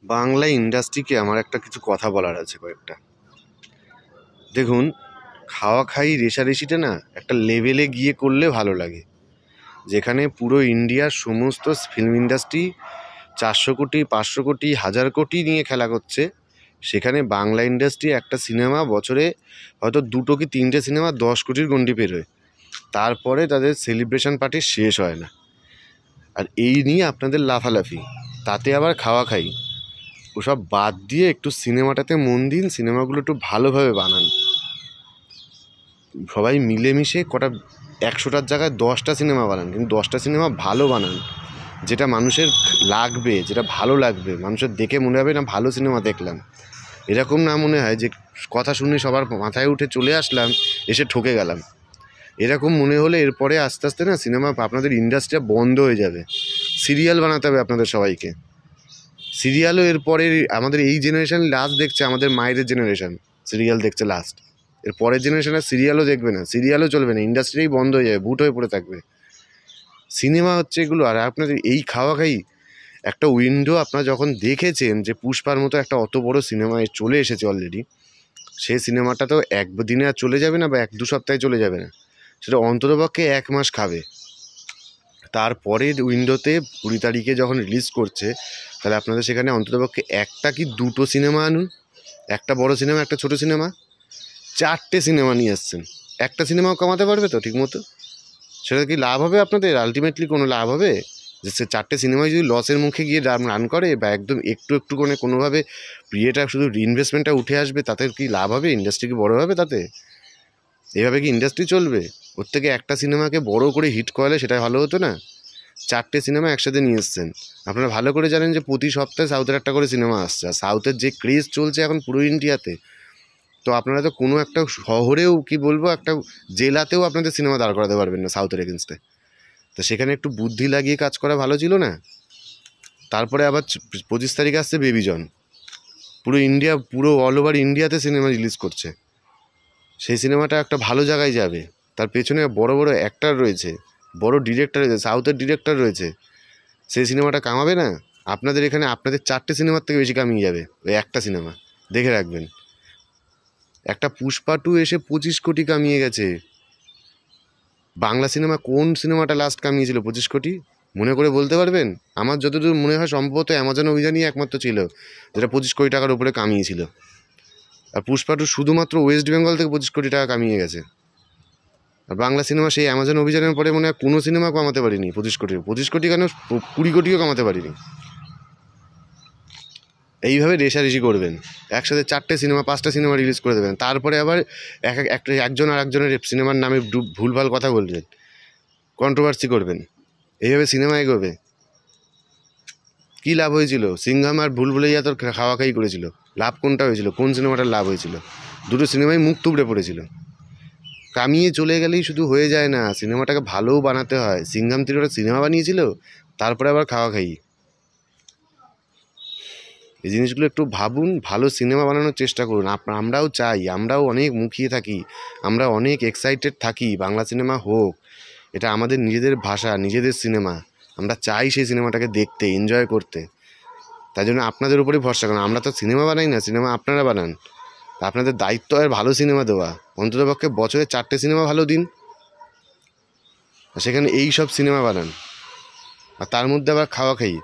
বাংলা ইন্ডাস্ট্রিকে আমার একটা কিছু কথা বলার আছে কয়েকটা। দেখুন, খাওয়া খাই রেষারেষিটা না একটা লেভেলে গিয়ে করলে ভালো লাগে, যেখানে পুরো ইন্ডিয়ার সমস্ত ফিল্ম ইন্ডাস্ট্রি 400 কোটি 500 কোটি 1000 কোটি নিয়ে খেলা করছে। সেখানে বাংলা ইন্ডাস্ট্রি একটা সিনেমা বছরে হয়তো 2টো কি 3টে সিনেমা 10 কোটির গণ্ডি পেরোয়, তারপরে তাদের সেলিব্রেশন পার্টি শেষ হয় না। আর এই নিয়ে আপনাদের লাফালাফি, তাতে আবার খাওয়া খাই, ওসব বাদ দিয়ে একটু সিনেমাটাতে মন দিন, সিনেমাগুলো একটু ভালোভাবে বানান। সবাই মিলেমিশে কটা 100টার জায়গায় 10টা সিনেমা বানান, কিন্তু 10টা সিনেমা ভালো বানান, যেটা মানুষের লাগবে, যেটা ভালো লাগবে, মানুষের দেখে মনে হবে না ভালো সিনেমা দেখলাম। এরকম না মনে হয় যে কথা শুনে সবার মাথায় উঠে চলে আসলাম, এসে ঠকে গেলাম। এরকম মনে হলে এরপরে আস্তে আস্তে না সিনেমা আপনাদের ইন্ডাস্ট্রিটা বন্ধ হয়ে যাবে। সিরিয়াল বানাতে হবে আপনাদের সবাইকে। সিরিয়ালও এরপরে আমাদের এই জেনারেশন লাস্ট দেখছে, আমাদের মায়ের জেনারেশন সিরিয়াল দেখছে লাস্ট। এর পরের জেনারেশন আর সিরিয়ালও দেখবে না, সিরিয়ালও চলবে না, ইন্ডাস্ট্রিই বন্ধ হয়ে যাবে, ভুট হয়ে পড়ে থাকবে। সিনেমা হচ্ছে এগুলো। আর আপনাদের এই খাওয়া খাই একটা উইন্ডো, আপনারা যখন দেখেছেন যে পুষ্পার মতো একটা অত বড় সিনেমায় চলে এসেছে অলরেডি, সেই সিনেমাটা তো একদিনে আর চলে যাবে না, বা 1-2 সপ্তাহে চলে যাবে না, সেটা অন্ততপক্ষে 1 মাস খাবে। তারপরের উইন্ডোতে 20 তারিখে যখন রিলিজ করছে, তাহলে আপনাদের সেখানে অন্ততপক্ষে 1টা কি 2টো সিনেমা আনুন, একটা বড় সিনেমা একটা ছোটো সিনেমা, 4টে সিনেমা নিয়ে আসছেন। একটা সিনেমাও কামাতে পারবে তো ঠিকমতো? সেটা কি লাভ হবে আপনাদের? আলটিমেটলি কোনো লাভ হবে? যে সে 4টে সিনেমায় যদি লসের মুখে গিয়ে রান করে, বা একদম একটু একটু করে কোনোভাবে ইয়েটা শুধু ইনভেস্টমেন্টটা উঠে আসবে, তাতে কি লাভ হবে? ইন্ডাস্ট্রি কি বড়ো হবে তাতে? এভাবে কি ইন্ডাস্ট্রি চলবে? ওর থেকে একটা সিনেমাকে বড় করে হিট করালে সেটা ভালো হতো না? 4টে সিনেমা একসাথে নিয়ে এসছেন। আপনারা ভালো করে জানেন যে প্রতি সপ্তাহে সাউথের একটা করে সিনেমা আসছে, আর সাউথের যে ক্রেজ চলছে এখন পুরো ইন্ডিয়াতে, তো আপনারা তো কোনো একটা শহরেও কি বলবো একটা জেলাতেও আপনাদের সিনেমা দাঁড় করাতে পারবেন না সাউথের এগেনস্টে। তো সেখানে একটু বুদ্ধি লাগিয়ে কাজ করা ভালো ছিল না? তারপরে আবার 25 তারিখ আসছে বেবি জন, পুরো ইন্ডিয়া, পুরো অল ওভার ইন্ডিয়াতে সিনেমা রিলিজ করছে। সেই সিনেমাটা একটা ভালো জায়গায় যাবে, তার পেছনে বড় বড় অ্যাক্টার রয়েছে, বড় ডিরেক্টর রয়েছে, সাউথের ডিরেক্টর রয়েছে। সেই সিনেমাটা কামাবে না? আপনাদের এখানে আপনাদের 4টে সিনেমার থেকে বেশি কামিয়ে যাবে ওই একটা সিনেমা, দেখে রাখবেন। একটা পুষ্পা 2 এসে 25 কোটি কামিয়ে গেছে। বাংলা সিনেমা কোন সিনেমাটা লাস্ট কামিয়েছিল 25 কোটি? মনে করে বলতে পারবেন? আমার যতদূর মনে হয় সম্ভবত অ্যামাজন অভিযানই একমাত্র ছিল যেটা 25 কোটি টাকার উপরে কামিয়েছিল। আর পুষ্পা 2 শুধুমাত্র ওয়েস্ট বেঙ্গল থেকে 25 কোটি টাকা কামিয়ে গেছে। আর বাংলা সিনেমা সেই অ্যামাজন অভিযানের পরে মনে হয় কোনো সিনেমা কামাতে পারিনি 25 কোটি কেন, 20 কোটিও কামাতে পারিনি। এইভাবে রেষারেষি করবেন, একসাথে 4টে সিনেমা 5টা সিনেমা রিলিজ করে দেবেন, তারপরে আবার একজন আর একজনের সিনেমার নামে ভুলভাল কথা বলবেন, কন্ট্রোভার্সি করবেন। এইভাবে সিনেমা এগোবে? কী লাভ হয়েছিল? সিংঘাম আর ভুলভুলাইয়া তোর খাওয়া খাই করেছিল, লাভ কোনটা হয়েছিল? কোন সিনেমাটার লাভ হয়েছিল? দুটো সিনেমাই মুখ তুবড়ে পড়েছিল। কামিয়ে চলে গেলেই শুধু হয়ে যায় না, সিনেমাটাকে ভালোও বানাতে হয়। সিংঘাম 3 ওটা সিনেমা বানিয়েছিল, তারপরে আবার খাওয়া খাই। এই জিনিসগুলো একটু ভাবুন, ভালো সিনেমা বানানোর চেষ্টা করুন। আমরাও চাই, আমরাও অনেক মুখিয়ে থাকি, আমরা অনেক এক্সাইটেড থাকি বাংলা সিনেমা হোক। এটা আমাদের নিজেদের ভাষা, নিজেদের সিনেমা, আমরা চাই সেই সিনেমাটাকে দেখতে, এনজয় করতে। তাই জন্য আপনাদের উপরেই ভরসা করেন। আমরা তো সিনেমা বানাই না, সিনেমা আপনারা বানান। আপনাদের দায়িত্ব আর ভালো সিনেমা দেওয়া, অন্ততপক্ষে বছরে 4টে সিনেমা ভালো দিন, সেখানে এই সব সিনেমা বানান, আর তার মধ্যে আবার খাওয়া খাই।